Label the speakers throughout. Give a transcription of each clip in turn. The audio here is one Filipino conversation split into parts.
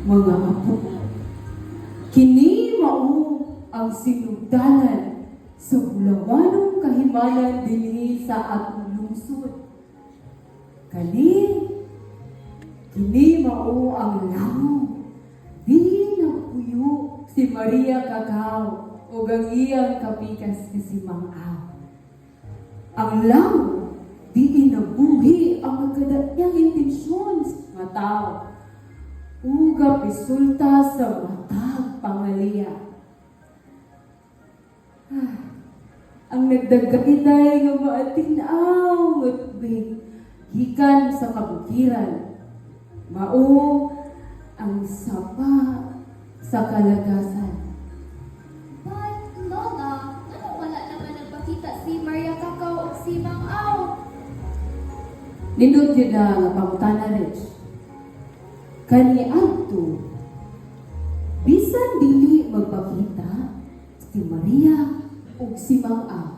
Speaker 1: mga apo. Kini mao ang sinugdanan sa bulawanong kahimanan dinhi sa atong lungsod. Kini mao ang lango. Di nagpuyo si Maria Cacao o ang iyang kapikas si Mang Aw. Ang lango, di inabuhi ang magkadanyang intensyon sa mga tao. Uga resulta sa matag pangaliya. Ang nagdagaiday nga maatinaw matbig gikan sa kabukiran. Mao ang sapa sa kalagasan.
Speaker 2: But, Lola, ano wala naman nagpakita si Maria Cacao o si Mang Aw?
Speaker 1: Nindot yun na nga pangutana rin. Kani adto, bisan dili magpakita si Maria o si Mang Aw,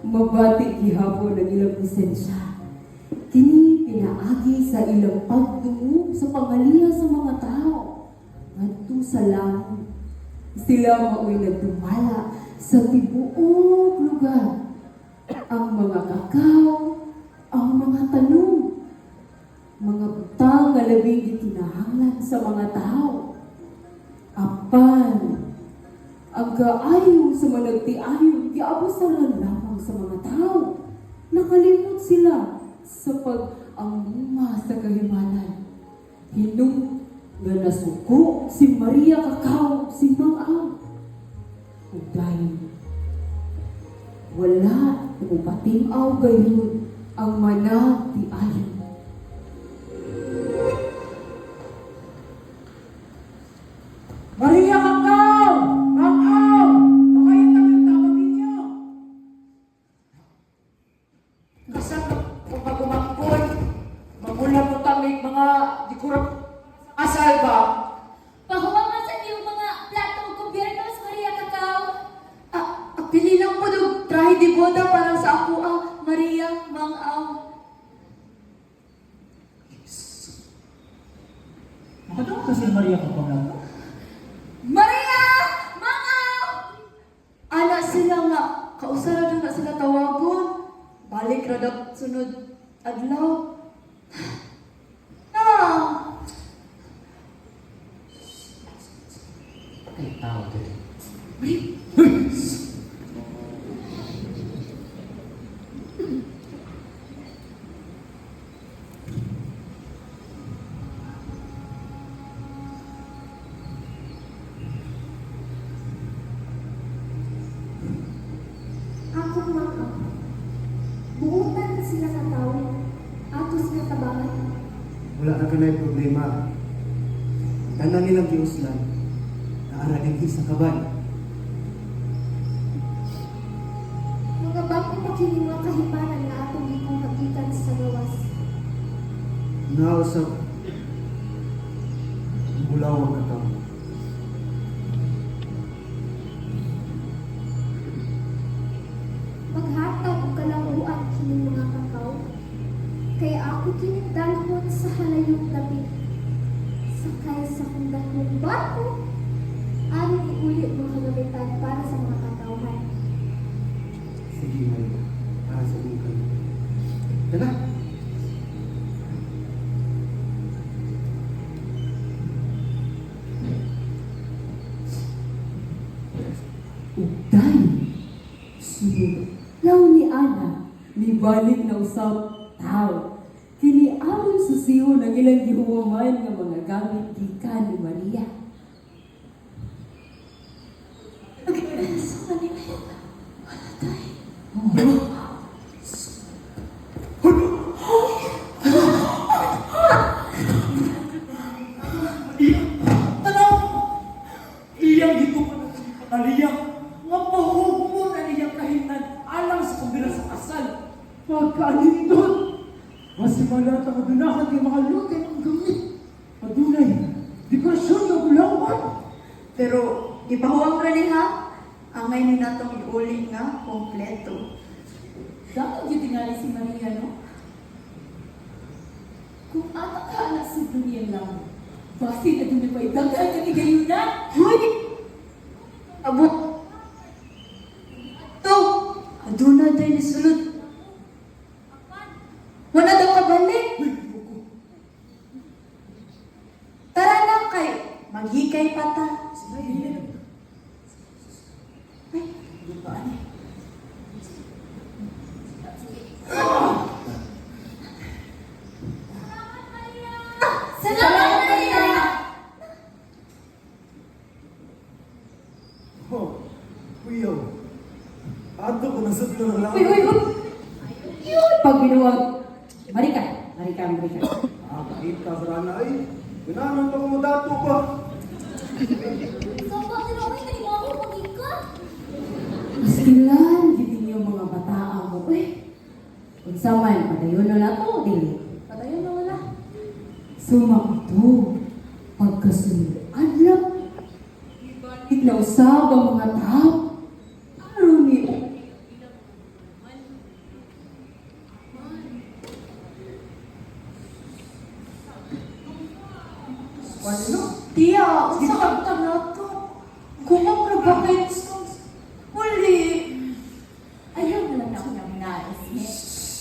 Speaker 1: mabati gihapon ang ilang presensya. Kini pinaagi sa ilang pagtungo sa pangaliya sa mga tao. Ngadto sa langit, sila mao'y nagdumala sa tibuok lugar. Ang mga kakao, ang mga tanong, mga butang nga labing ikinahanglan sa mga tao. Apan, ang kaayo sa managtiayo, giabusaran lamang sa mga tao. Nakalimot sila sa pag-anguma sa kahimanan. Hinung nga nasuko si Maria Cacao, si Mang Aw. Ug dahil wala upating-aw gayon ang managtiayo.
Speaker 3: Maria Cacao! Mang Aw! Makain lang yung tawag ninyo. Kasag kung magumangkol, magula mo tamig mga dikurap asal ba?
Speaker 2: Pahuwangasan yung mga platong gobyerno sa Maria Cacao.
Speaker 4: Pili lang po ng trahe de boda para sa ako, Maria, Mang Aw.
Speaker 3: Makadaw kasi Maria Cacao na to.
Speaker 4: Maria! Mang Aw! Ana sila nga, kausara na sila tawagon. Balik radap sunod adlaw. Na!
Speaker 3: Ay, tao din.
Speaker 2: Akong Mang Aw. Buutan na sila sa tao. Atos na tabangan.
Speaker 5: Wala na kanay problema. Tanang nilang giuslan na aragin isang kabay.
Speaker 2: Mga bago pa kini mga kahimanan na atong ikong hagikan sa gawas.
Speaker 5: Nausap bulawang ka tao.
Speaker 2: Maghatag og kalahuan kining mga kakao. Kay ako kining dalhon sa halayong gabi. Sakay sa kong dakong barko. Aron iuli mga kagamitan para sa mga katawhan.
Speaker 5: Sige, Maria. Para sa iyong kayo. Tara!
Speaker 1: Ug dahil sunod law ni Ana nibalik na usab tao. Kini aron susiho ng ilang gihuwaman nga mga gamit gikan ni Maria.
Speaker 4: Sa kanila wala tayo.
Speaker 3: Tanaw! Iyang dito pa na si Maria. Nga pahugmo na iyang kahinan alang sa kumbira sa kasal. Pagkaanindot! Masimala ta kadunakan kay mga lutin ang gamit. Adunay, dekorasyon ng bulawan.
Speaker 4: Pero, ipahuwang ra ni ha? Angay ni natong iuli nga kompleto.
Speaker 1: Dapat yun tingali si Maria, no? Kung ata ka na si Durian lang, Basin na dumi pa idaghan ka tigayuna.
Speaker 4: Hoy! Abot! To! Aduna tayo ni sulod. Wala daw ka balik. Tara na kay. Maghikay pa ta. Ay, hindi pa ani.
Speaker 2: Salamat, Maria!
Speaker 5: Oh, kuya. Ato ko na sa ito ng
Speaker 1: Uy, uy, uy! Yun! Pag binuwag. Marika.
Speaker 5: Ah, kahita sa rana ay. Ganahan pa kung madato pa.
Speaker 2: Sapa sila ko hindi mo ako mag-ikat.
Speaker 1: Pastilan, gini niyo mga bataan mo. Uy! Kung saman, padayon na na to, dili. Padayon na wala. Sumak ito. Pagkasunod, adlap. Ibalik na usab ang mga tao. Aron ni
Speaker 5: Paano?
Speaker 4: Tiya, unsa ka ta na to? Kumang na ba kayo Uli.
Speaker 2: Ayaw na lang ako ng nais.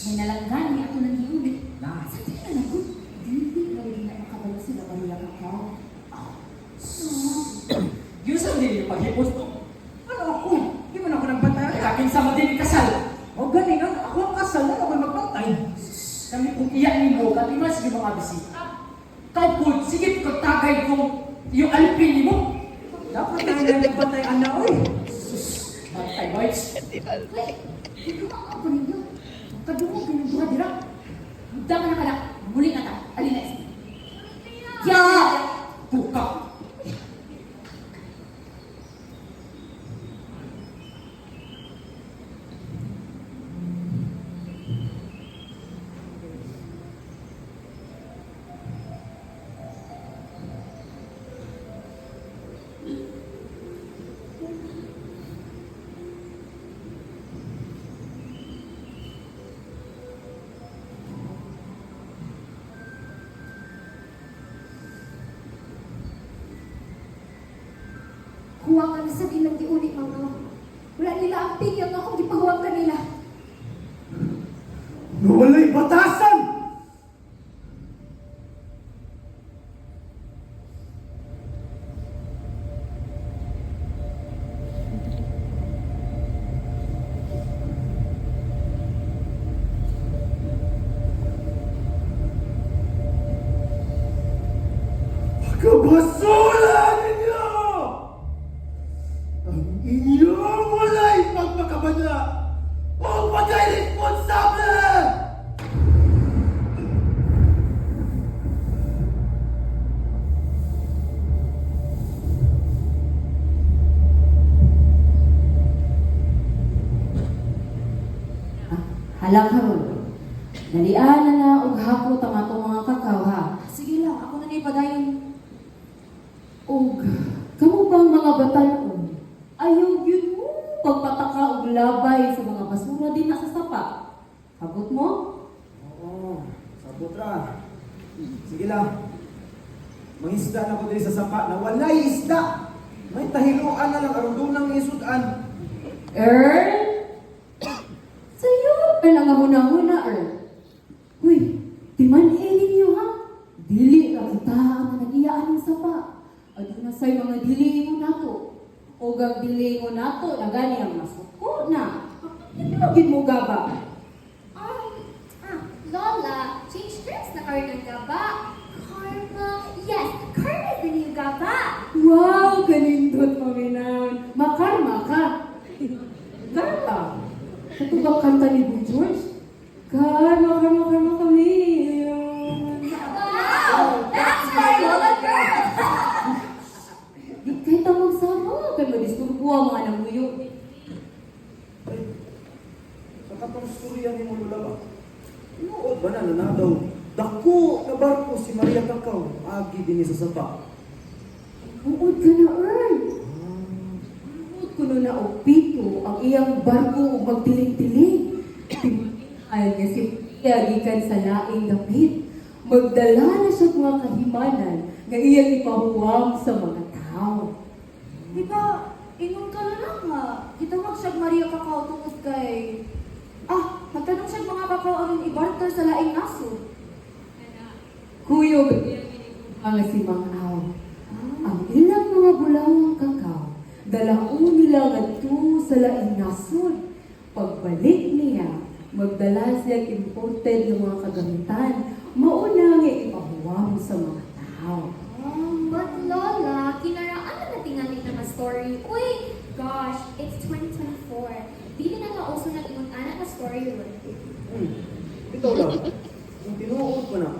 Speaker 2: May nalanggan niya ako ng hiulit. Sa tingin na ako, hindi na rin na makabalo sila Maria Kakao.
Speaker 3: Yusan din yung paghipos to. Ano ako? Di man ako nagbantay. Kaking sama din kasal. O ganin ako ang kasal na ako magbantay. Kami kung iyak ni mo, katimas yung mga bisita. Kapod, sige pagtagay ko yung alpin ni mo. Dapat tayo na nagbantay ana, oy. Bantay, boys.
Speaker 2: Ito ako ninyo.
Speaker 1: kadungog ginuduha dira. Dama na kada, muli na ta. Alina.
Speaker 2: Ya!
Speaker 3: Buka.
Speaker 2: Huwag ka na sa ilang giulit, mga. Wala nila ang tingin nga kung gipahuwag ka nila.
Speaker 5: Nawalay batasan! Kabasura ninyo! Ang inyong walay pagpakabala o patay responsable!
Speaker 1: Halang haron. Dalian na na og hapot ang atong mga kakao ha.
Speaker 2: Sige lang, ako na ni padayon.
Speaker 1: Og kamo bang mga batanon? Ayaw yun mo pagpataka og labay sa mga basura din na sa sapa. Habot mo?
Speaker 5: Oo, sabot ra. Sige lang. Mangisda na ko diri sa sapa na walay isda. May tahiluan na lang aron dunang isudan.
Speaker 1: Earl? Sa'yo ka na nga huna-huna, Earl. Uy, timan-in ninyo ha? Dili ka kita ang nag-iyaan ng sapa. Ado na sa'yo mga dili mo nato. O gag dili mo nato, na gani ang masuko na. Hindi mo gaba.
Speaker 2: Lola, change dress na kayo ng gaba. Karma, yes, Karma is the new gaba.
Speaker 1: Wow, kanindot paminaw. Makarma ka. Karma. Ito ba kanta ni Boo George? Karma kami.
Speaker 2: Wow, that's my Lola girl.
Speaker 1: Di kahit ang magsama, kaya madisturbo ang mga namuyo.
Speaker 5: Ay, sa katong storya ni mo lula ba? Inuod ba na nanadaw? Dako na barko si Maria Kakao. Agi din sa sapa.
Speaker 1: Uod ka na, Earl. Uod ko na og pito ang iyang barko o magtiling-tiling. Timulihan kasi gikan sa laing dapit. Magdala na siya mga kahimanan nga iyang ipahuwam sa mga tao.
Speaker 2: Di ba, ingon ka na lang nga. Gitawag siya Maria Kakao tungkol kay... magtanong siya mga kakao aron ibarter sa laing nasod.
Speaker 1: Kuyog ang si Mang Aw. Ang ilang mga bulawang kakao, dalaon nila ngadto sa laing nasod. Pagbalik niya, magdala siya imported ng mga kagamitan, mauna nga ipahuwam sa mga tao.
Speaker 2: But Lola, kinaraan na natingaling na story. Uy, gosh, it's 2024. Dili na nga also nag-ingon anak na story ron.
Speaker 5: Ito lang, kung tinuod ko na,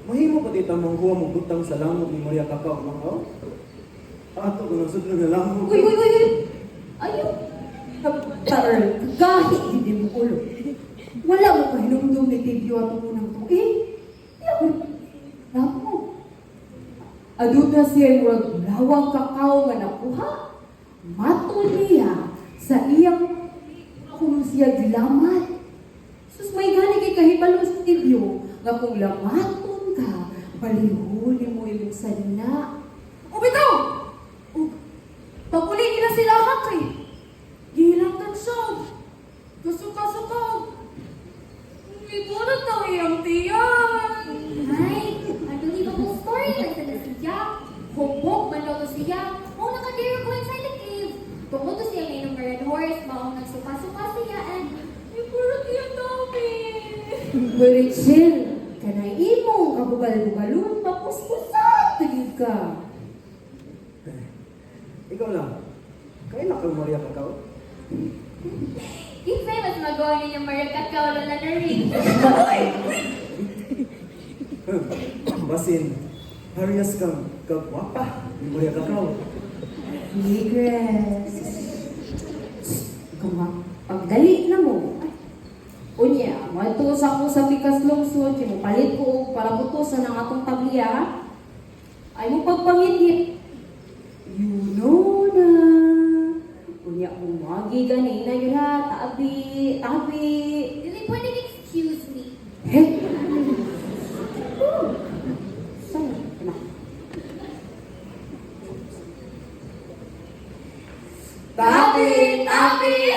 Speaker 5: mahimo pa tita mong huwa mong butang sa lamog ni Maria Kakao, Mang Aw? Ato ko ng sudlo na lamog.
Speaker 1: Uy! Ayaw! Taral, kahit hindi mo ulo. Wala mo pa hinumdum ni Tigyo at unang tuig. Naku. Adun na siya yung lawang kakao nga nakuha. Mato niya sa iyang kung siya gilamat. Sus may gani kay kahibalo sa Tigyo nga kung lamaton ka, balihuli mo yung salina.
Speaker 2: O bitaw! Paguli nila sila kay. Gilatan siya. Kasuka-suka. Ibulat daw iyang tiyan. Ay, unbelievable story like sa siya. Hubog man daw to siya. O nakadiri ko inside the cave. Tungkol to siya ngayon ng red horse. Maong nagsuka-suka siya and ibulat iyang dami.
Speaker 1: Rachel, kanay imo, kabugal-bugalun, papuspusan, tigid ka.
Speaker 5: Ikaw lang, kailan kang Maria Kakao?
Speaker 2: Yung famous magawa niya yung Maria Kakao na na rin.
Speaker 5: Basin, parehas kang kagwapa ni Maria Kakao.
Speaker 1: Negress. Pagdali na mo. Unya, matos ako sa pikas lungsod, palit ko para putusan ang atong tabliya. Ay mo pagpangit. You know na. Unya, umagi gani na yun ha. Tabi.
Speaker 2: Hindi pwedeng excuse me.
Speaker 1: Hey! Saan? Ano?
Speaker 2: Tabi!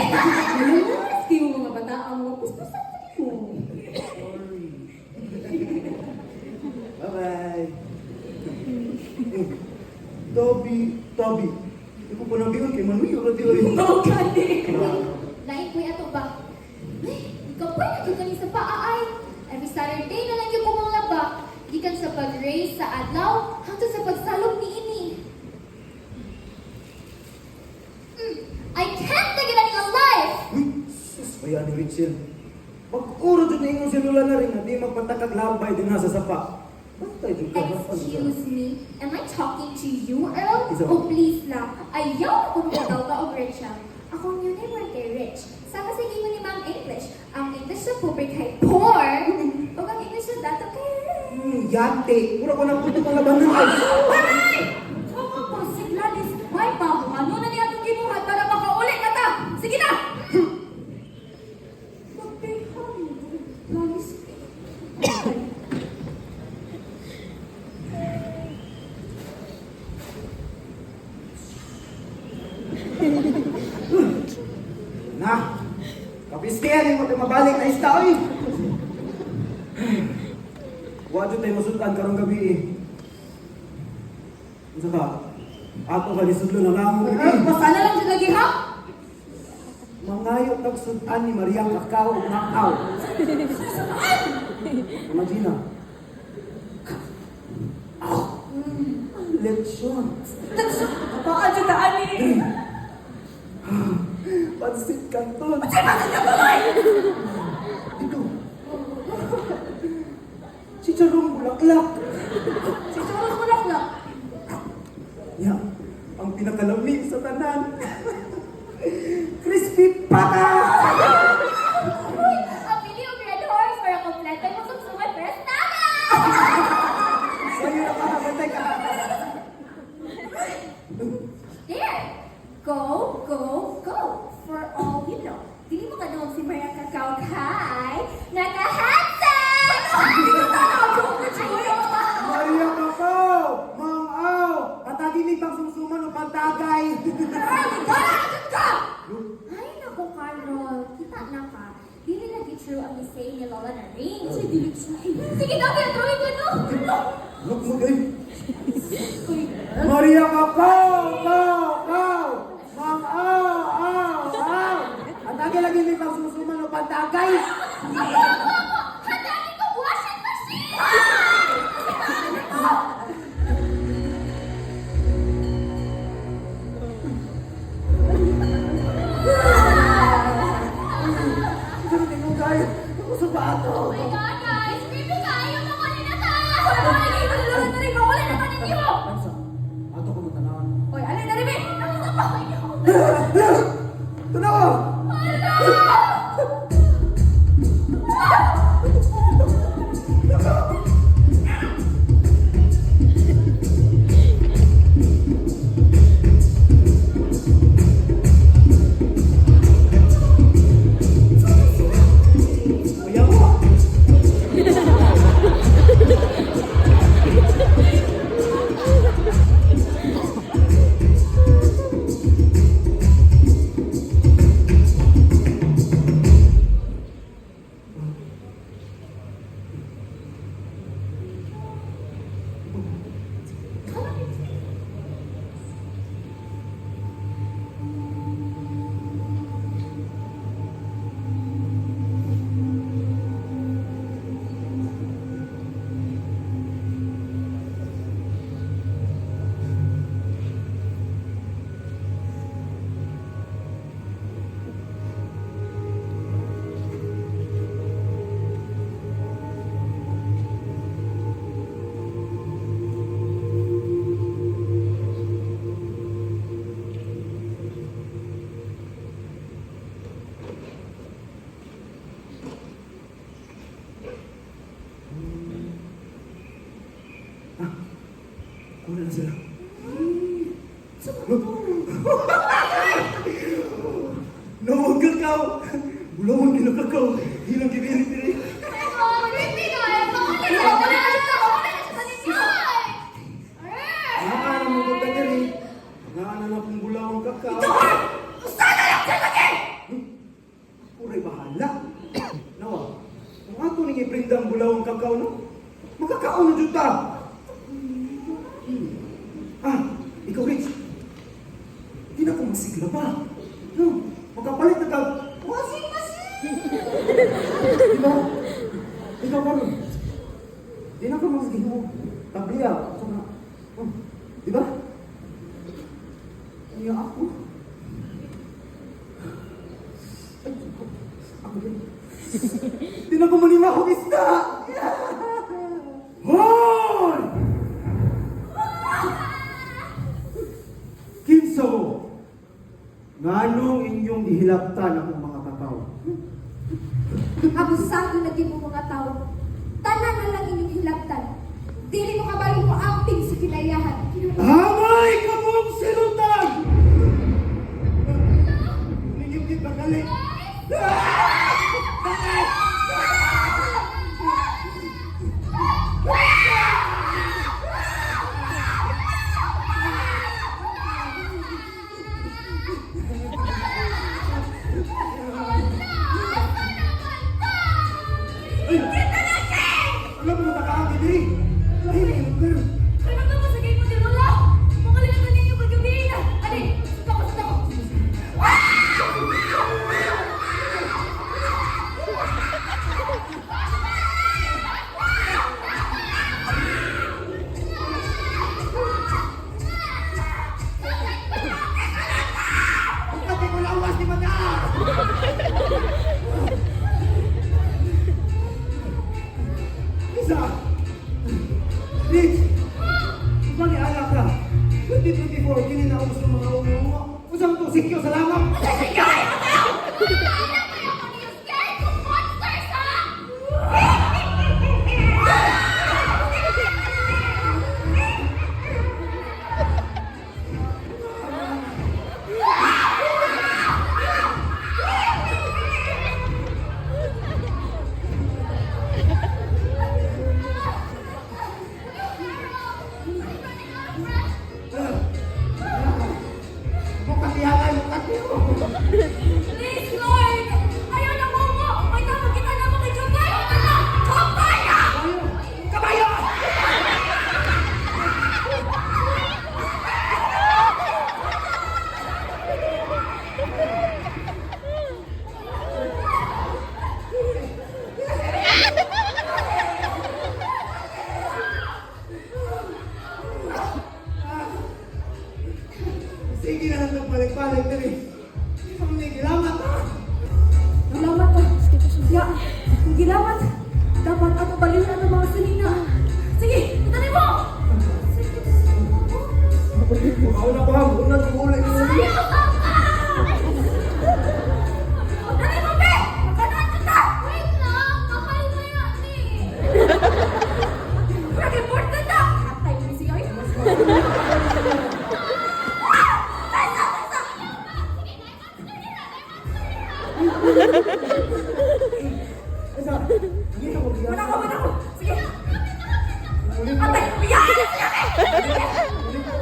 Speaker 1: Maski yung mga bata ang mga puspusan mo.
Speaker 5: Sorry. Bye-bye. Toby. Ikaw po nang biyon kay Manuyo na diyo.
Speaker 2: Lain ko ato ba? Ay, ikaw pa nagkakanin sa paay. Every Saturday na lang yung kumang laba. Gikan sa pag-race sa adlaw, hangtod sa pagsalog ni ini. I can't take it any alive!
Speaker 5: Sus, bayaan ni Rachel. Magkuro dyan na ingong selula na rin na di magpatakag labay din nasa sapa. Bantay dyan ka.
Speaker 2: Excuse me, am I talking to you, Earl?
Speaker 5: Isa-
Speaker 2: Oh, please lang. Ayaw ko nung daw ka o Rachel. Ako yun ay word kay Rich. Saka sige mo ni Ma'am English. Ang English sa pobre kay poor. O ang English sa dato kay Rich.
Speaker 5: Yate. Pura ko na puto kang labanan ay.
Speaker 2: Aray! Kapag Gladys, may bago. Ano na niya itong gibuhat para makaulit na ta? Sige na! Gladys.
Speaker 5: Na, kapistihan yung mabalik na ista, oy. Wadyo tayo masultan karong gabi eh. Isa ka, ato ka ni sudlo na lang.
Speaker 2: Basta na lang siya lagi ha?
Speaker 5: Mangayot nagsultan ni Maria Kakao Macau. Imagina. Lechon.
Speaker 2: Baka dyan taan ni.
Speaker 5: Pansit Canton. Ito. Chicharong bulaklak.
Speaker 2: Si Charles Bulakla.
Speaker 5: Ya, ang pinakalami sa tanan. Crispy pata!
Speaker 2: Ang pili og red horse para kompleto mo sa sumat prestana!
Speaker 5: Sa'yo na makakatay ka.
Speaker 2: There! Go, go, go! For all you know, dili mo ka doon si Maria Kakao kay naka-handsome! Hindi ko na joke na joke!
Speaker 5: Maria Kakao!
Speaker 2: ni Lola na ring. Sa dilig siya. Sige, dati, drawing ko, no?
Speaker 5: Look mo kayo.
Speaker 2: Uy,
Speaker 5: Maria Kakao! Kakao! Mang Ang lagi-lagi may pagsusuman o pantagay!
Speaker 2: ako! Hanapin ko washing machine!
Speaker 5: Sino tinugay? Ako sa bato!
Speaker 2: Oh my God, guys! Baby, kayo makunin na tayo! Ay, nalulunod na rin! Makunin na ninyo!
Speaker 5: Ansa? Ato ko matanawan.
Speaker 2: Uy, alin na rin, babe! Nakita pa kayo!
Speaker 5: Tanawa! Kuya mo! Kunin na sila. Nawag ka! Bulawang kinakakaw! Hilang kibiri-biri!
Speaker 2: Oh, baby, kayo! Makunin na! Makunin na siya! Makunin na siya sa ninyo!
Speaker 5: Naan mo ko tagari! Naan na akong bulawang kakao!
Speaker 2: Sana lang siya lagi!
Speaker 5: Puray bahala! Nawa, kung ato nang iprinda ang bulawang kakao, no? Makakao na dyan ta! Ikaw, Rich. Hindi na ko masigla pa. No, magkapalit na ka. Washing machine! Diba? Ikaw ba rin? Hindi na ko masigla mo. Tabliya. Saka, diba? Iya ako. Ay, ako din. Hindi na ko manima akong isda! Hoy! Kinsa mo? Nganong inyong ihilaptan akong mga katao?
Speaker 2: Abusado na din mo mga tao. Tanan na lang inyong hilabtan. Dili mo kabalo mo amping sa kinayahan.
Speaker 5: Hamay ka mong silutan! Ninyong di magaling. Alam mo, nakaagad eh. Lahimik ka.
Speaker 2: Ano ka mo sa game mo din wala? Mga lang ninyo kagabi na. Adi, suka ko.
Speaker 5: Pagkati ko lawas di mata! Isa! Rich! Ibang iala ka! 2024, kininaubos ng mga ulo. Usang to, sikyo, salamat!
Speaker 2: Sige! Wala kayo kung yung scared kong monsters ha!
Speaker 5: Mukhang ihalay, mukhang Sige na lang balik-balik na rin. Hindi mo may gilamat ha.
Speaker 1: Salamat ka. Ya, kung ginamat, dapat ato baliw na mga sinina. Sige, itanay mo!
Speaker 5: Ako na ba? Unang uli.
Speaker 2: Ayaw ka pa! Dali mo, be! Magkanoan kita! Wait lang! Mahal na yan eh!
Speaker 1: Pero important na! Atay mo siya.
Speaker 5: Asa? Hindi na mo
Speaker 1: Wala ko,
Speaker 5: gilamat.
Speaker 1: wala ko. Sige.
Speaker 5: Ulit mo.
Speaker 1: Atay, iyak!
Speaker 5: Ulit mo.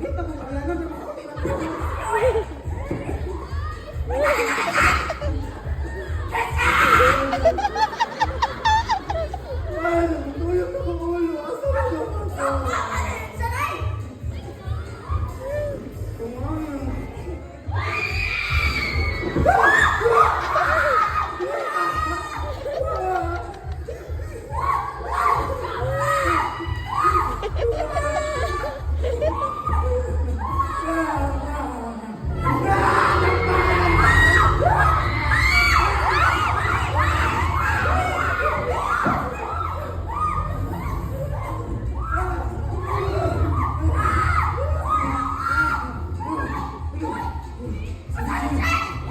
Speaker 5: Kita mo kailangan na ako. Ay, natutulog na kong ulo. Asa na siya? Kumain.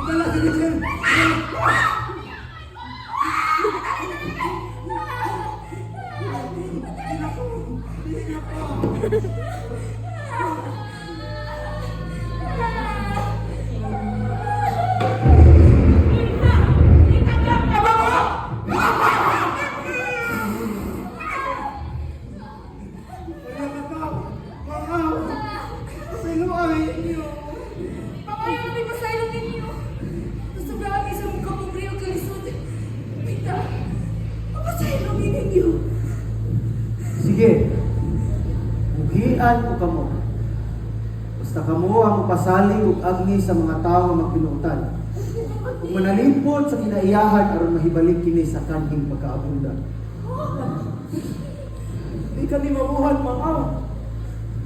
Speaker 5: Dala, sige, sige. Wala ka pa. Wow. Sino ay inyo?
Speaker 1: Pamayo na may pasaylo ninyo. Gusto ba kami sa mga kapobriyo kalisod? Pita, mapasaylo ninyo.
Speaker 5: Sige. Mugian ko kamo. Basta kamo ang pasaling ug agni sa mga tawo nga magpinutan. Kung manalimpod sa kinaiyahan aron mahibalik kini sa kanhing pagkaabunda. Di kami mabuhat mga.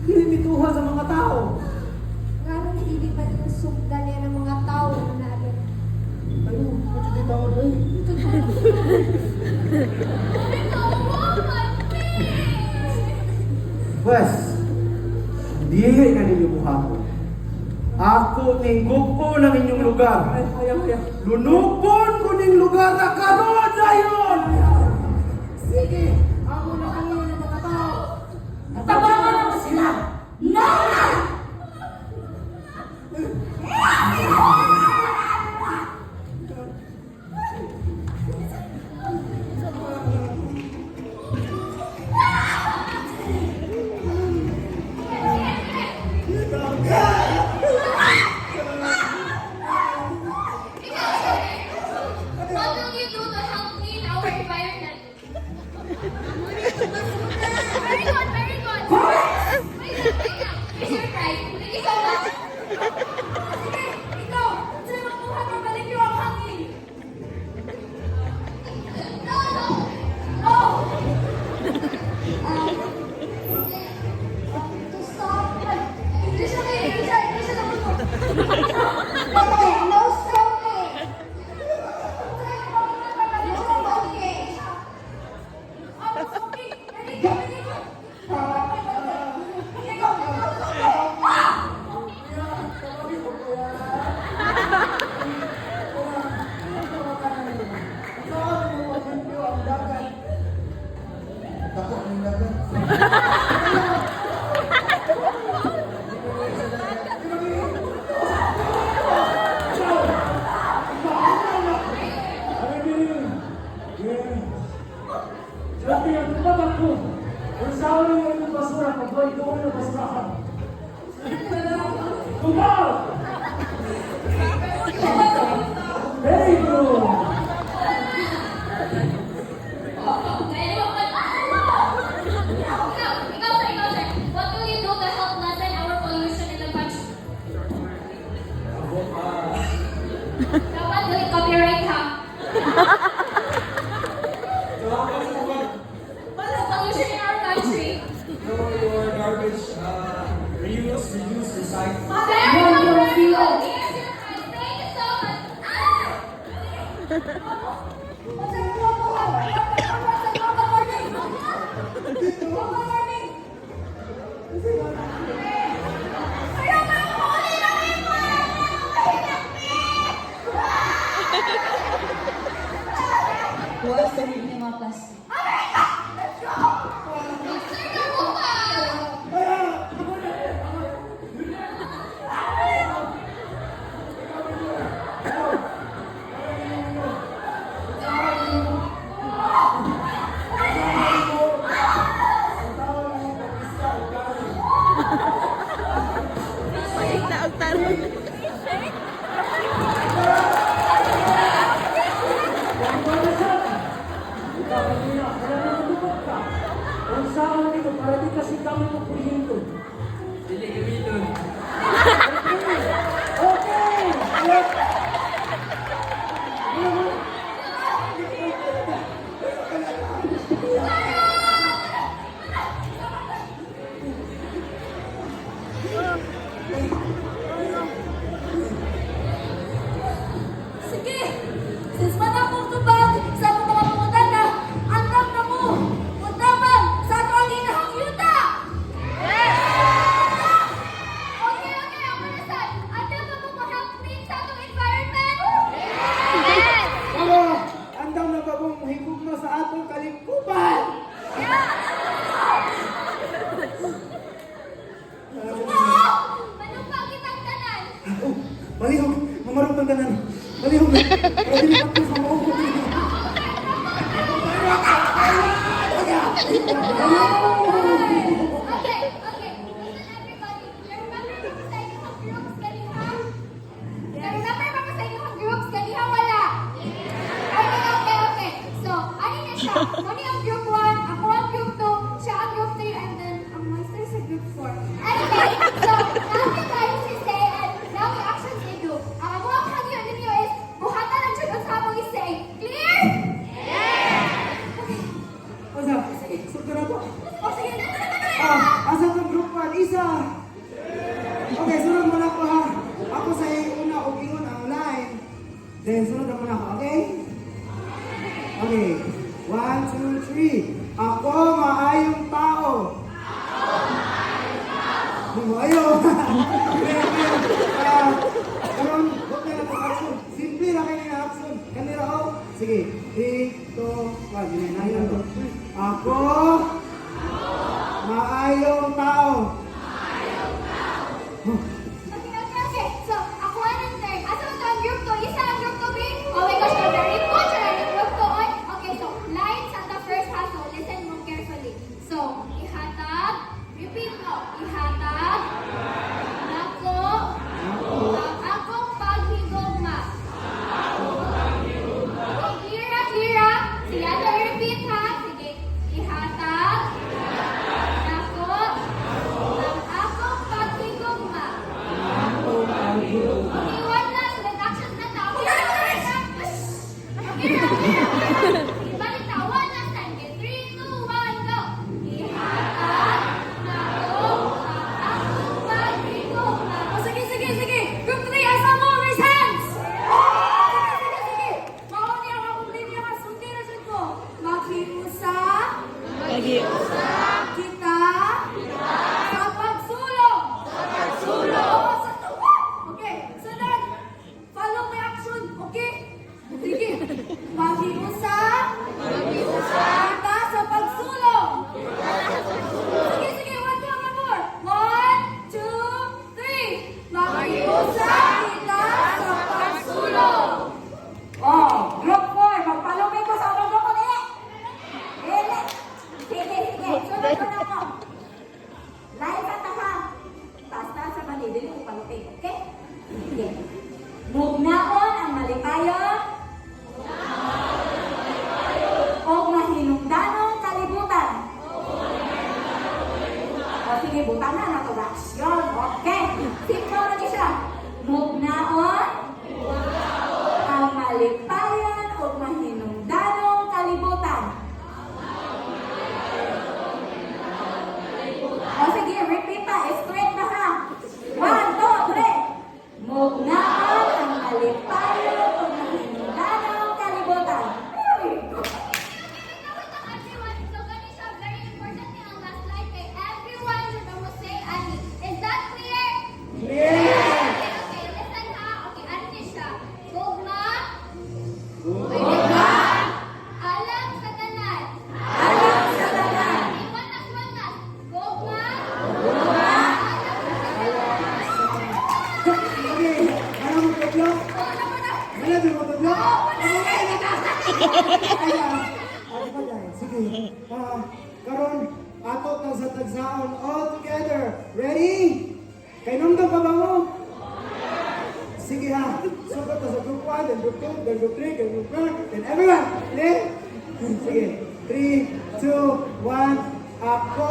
Speaker 5: Dili mituhan sa mga tao.
Speaker 2: Nga hindi pa din sugdan niya ng mga tao na naagad.
Speaker 5: Ayo, ano di tao doy? Pues, dili na ninyo buhaton. Ako ning gupo ng inyong lugar. Lunupon ko ning lugar na karon dayon.
Speaker 1: Sige, ako na kayo ng mga tao. Natabangan naman sila. Nauna!
Speaker 2: What will you do to help clean our environment? Very good, very good. Wait lang. Is your pride? Thank you so much.
Speaker 1: Sige, ikaw! Sa'yo makuha ng balik yung ang hangin.
Speaker 2: No, no.
Speaker 1: No!
Speaker 2: To stop. English okay, English lang po. Okay, no stroking. No smoking.
Speaker 1: Ano, okay? Ready, go, ready, go. Okay, go.
Speaker 3: Grabe ang tumatang ko. Kung saan yung mga basura, pag-boy doon na basurahan. Tumaw! Very good!
Speaker 2: Ikaw, sir. What will you do to help lessen our pollution in the country? Dapat doon copyright ha.
Speaker 4: Buwas sa hindi niya mga class.
Speaker 2: Sir, ako ka!
Speaker 3: Ang saan dito, para di kasi kami magpulindo. Dili gamiton. Okay!
Speaker 2: Sige! Since manapong tubag sa akong mga pangutana, andam na mo! Utabang sa ato ang inahang yuta! Okay, ako na sad. Andam na mo mag-help clean sa atong environment? Yes!
Speaker 5: Pero, andam na ba mong higugma sa atong kalikupan?
Speaker 2: Manong pagkitang tanan?
Speaker 5: Oh, malihog, mamarog ng tanan. Malihog na. Pero dili ka po sa maupo.
Speaker 2: Okay. Listen everybody. Remember ba sa inyong groups kaniha? Remember ba sa inyong groups kaniha? Wala. Okay. So, ano na siya? Muni ang group 1, ako ang group 2, siya ang group 3, and then ang master sa group 4. Anyway, so, now you guys will say, and now the actions they do. Ang ako ang hangyo ninyo is, buhatan ang jud sa among isay. Clear?
Speaker 5: O sa, sige, sunod na to.
Speaker 2: O sige,
Speaker 5: Asa itong group 1? Isa. Okay, sunod mo na ako ha. Ako sa una o ingon ang line. Then, sunod naman ako, okay? Okay. 1, 2, 3. Ako maayong tao. Maayo. Karon, huwag na natin action. Simple na kayo na action. Kanira ako. Sige. 3, 2, 1. Ginanayan to. Ako maayong tao.
Speaker 2: Okay. So, ako ang third. Asa mo ang group 2? Isa ang group 2, B? Oh my gosh, you're very good. You're ang group 2, oy. Okay, so, lines at the first half. So, listen mo carefully. So, ihatag. Repeat mo. Ihatag. Nako. Ang akong paghigugma. Kira. Sige, ato i-repeat ha. Sige. Ihatag. Nako. Ang akong paghigugma. Okay, one last. Then actions na tao. Ibalik na. One last time. Okay, 3, 2, 1, go. Ihatag na ko ang akong paghigugma. Oh, sige. Group 3, asa mo? Raise hands. Sige. Mauni ang akong linya ka. Sundi na dyan ko. Makiusap. Kita. Sa pagsulong. Oo, sa tuwa. Okay, sunod. Follow my action, okay? Sige. Makiusap. Kita sa pagsulong. Sige. One more. 1, 2, 3. Makiusap kita sa pagsulong.
Speaker 6: Oh, group 4, magpalumay ko sa ulo ko niya. Sige.
Speaker 5: Karon, ato tang sa tagsaon all together. Ready? Kay numdum pa ba mo? Sige ha. Sukat na sa group 1, then group 2, then group 3, then group 4, then everyone. Ready? Sige. 3, 2, 1. Ako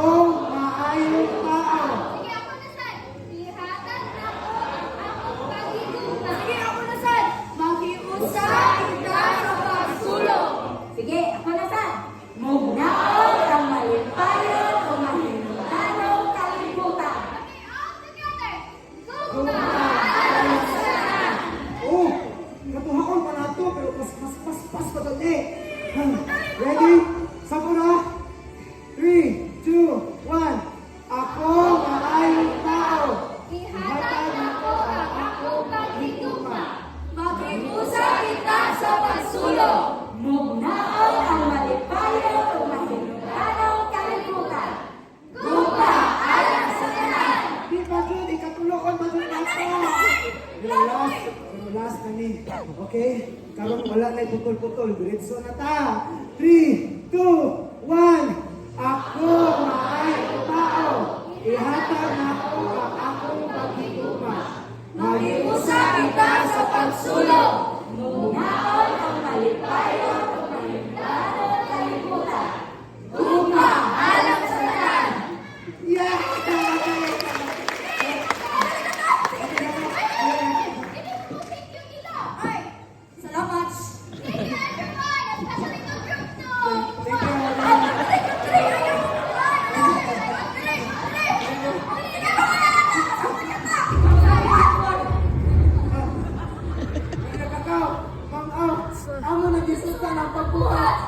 Speaker 5: maayong tao.
Speaker 2: Sige, ako na sad. Ihatan na ko ang akong pagigugma. Sige, ako na sad. Makiusa kita sa pagsulong.
Speaker 1: Sige, ako na sa. Mugnaon ang malimpayon o mahinunanong kalibutan.
Speaker 2: Okay, all together. Gugma alam sa lahat.
Speaker 5: Oh, katuhaon pa nato pero pas pa dali. Ready? Sakura? 3, 2, 1. Ako maayong tao.
Speaker 2: Ihatan na ko ang akong pagigugma. Makiusa kita sa pagsulong.
Speaker 1: Mugnaon ang malimpayon o mahinunanong kalibutan.
Speaker 2: Gugma alam sa lahat.
Speaker 5: Di ba dun, ikatuloon ba dun nato? Yung last na ni. Okay? Karon wala na putol-putol. Diretso na ta. 3, 2, 1. Ako maayong tao. Ihatag na ko ang akong pagigugma.
Speaker 2: Makiusa kita sa pagsulong.
Speaker 1: Mugnaon ang malimpayon o mahinunanong kalibutan.
Speaker 2: Gugma alam sa lahat.
Speaker 5: Yeah!
Speaker 2: Salamat. Thank you everyone, especially the group 2.
Speaker 5: Thank you. Kakao, amo na gisuta ng pagbuhat.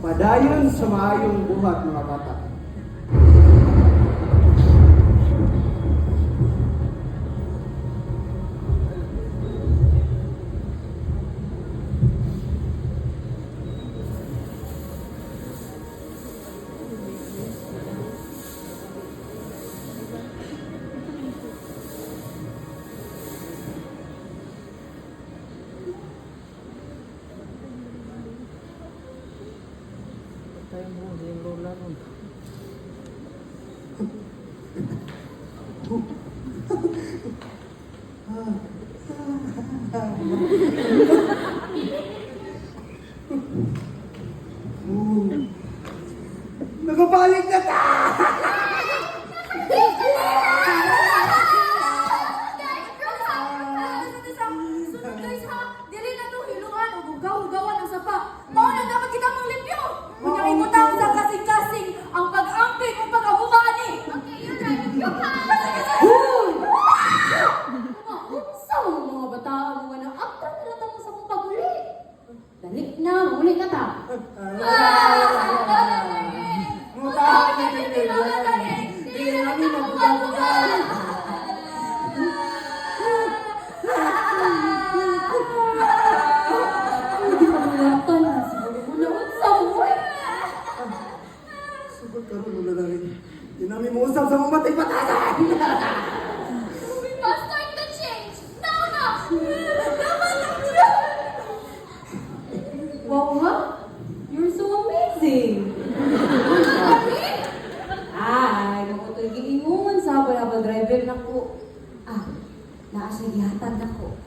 Speaker 5: Padayon sa maayong buhat mga bata. Nagabalik na ta!
Speaker 2: Sunod guys ha, dili na to hiluan o hugaw-hugawan ang sapa. Mao na dapat kita manglimpyo. Unya imutang sa kasing-kasing ang pag-amping o pag-abumani. Okay, you're right. You
Speaker 1: Sa mga bata, mga na after na natapos akong paguli. Dali na, huli na ta. Hindi pa nangatan na siguro mo na unsa mo.
Speaker 5: Sugod karon wala na rin. Di namin mo usap sa mga matay patasan!
Speaker 2: We must start the change. Now.
Speaker 1: Wow, ha? You're so amazing. Ay, naku ito'y giingon sa ba driver na ko. Naa siya gihatag na ko.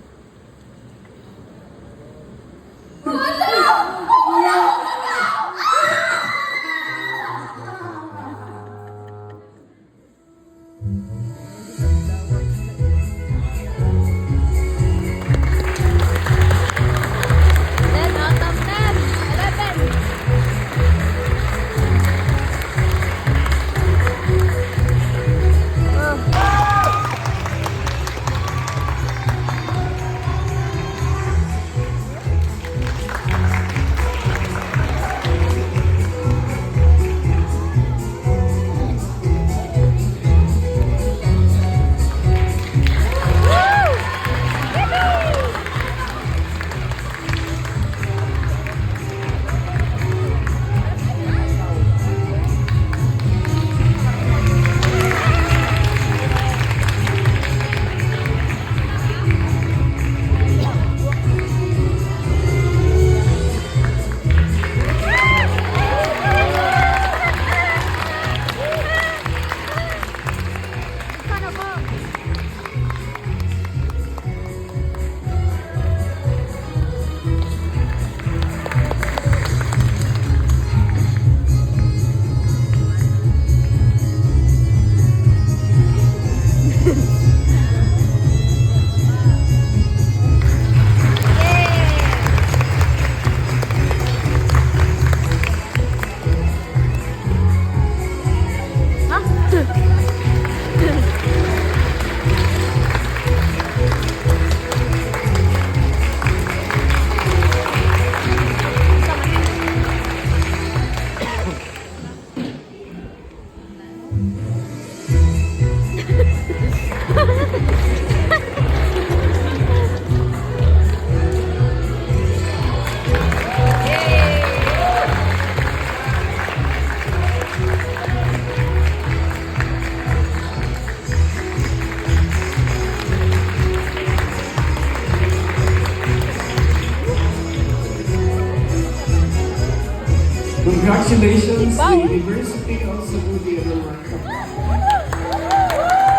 Speaker 3: Congratulations to the University of Cebu Theater Workshop.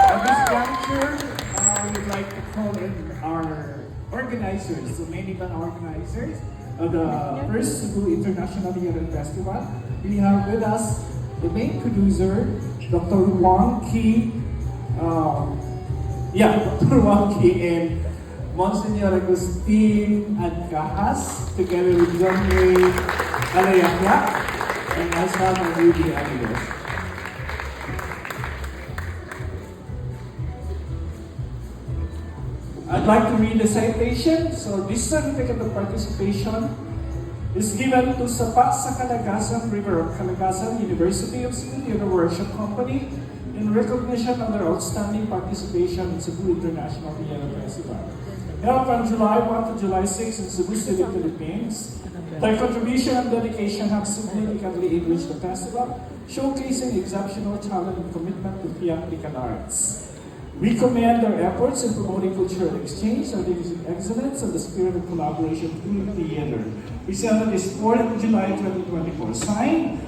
Speaker 3: At this juncture, we'd like to call in our organizers, the main event organizers of the first Cebu International Theater Festival. We have with us the main producer, Dr. Wang Ki. Dr. Wang Ki and Monsignor Agustin Adcahas, together with John Ray Alayakya and myself and Rudy Alios. I'd like to read the citation. So this certificate of participation is given to Sapa sa Kalagasan River of Kalagasan University of Cebu Theater Workshop Company in recognition of their outstanding participation in Cebu International Theater Festival. Held from July 1 to July 6 in Cebu City, Philippines. Their contribution and dedication have significantly enriched the festival, showcasing exceptional talent and commitment to theatrical arts. We commend their efforts in promoting cultural exchange, artistic excellence, and the spirit of collaboration through the theater. Presented this 4th of July 2024. Signed,